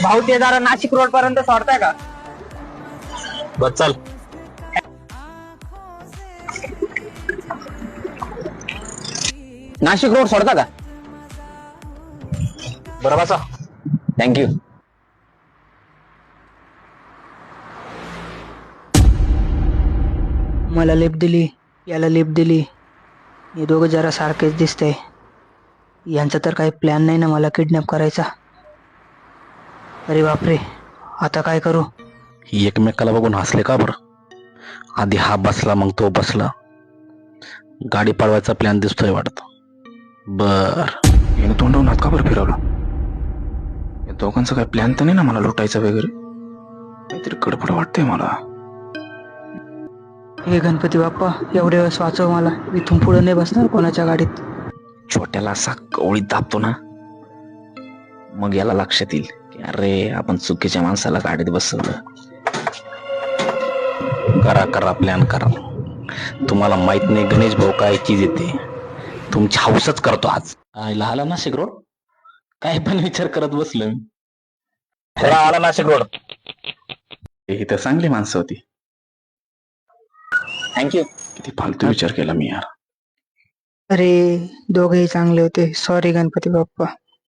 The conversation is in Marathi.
भाऊ ते जरा नाशिक रोड पर्यंत सोडताय का? बस चल. नाशिक रोड सोडता का? बरं बसा. थँक्यू. मला लिफ्ट दिली, याला लिफ्ट दिली. हे दोघं जरा सारखेच दिसतंय. यांचा तर काही प्लॅन नाही ना मला किडनॅप करायचा. अरे बापरे, आता काय करू? एकमेकाला बघून हसले का बरं? आधी हा बसला मग तो बसला. गाडी पळवायचा प्लॅन दिसतोय वाटत. बर यानं तोंडावून हात का बरं फिरवला? या दोघांचा काय प्लॅन तर नाही ना मला लुटायचा वगैरे? काहीतरी गडबड वाटतंय मला. हे गणपती बाप्पा, एवढे वेळेस वाचव मला. इथून पुढे नाही बसणार कोणाच्या गाडीत. छोट्याला असा कवळीत दाबतो ना, मग याला लक्षात येईल की अरे आपण चुकीच्या माणसाला गाडीत बसवलं. करा प्लॅन करा. तुम्हाला माहित नाही गणेश भाऊ काय चीज येते. तुमची हौसच करतो आज. आला नाशिक रोड. काय पण विचार करत बसलो मी. आला नाशिक रोड. ही तर चांगली माणसं होती. थँक्यू. किती फालतू विचार केला मी यार. अरे दोघेही चांगले होते. सॉरी गणपती बाप्पा.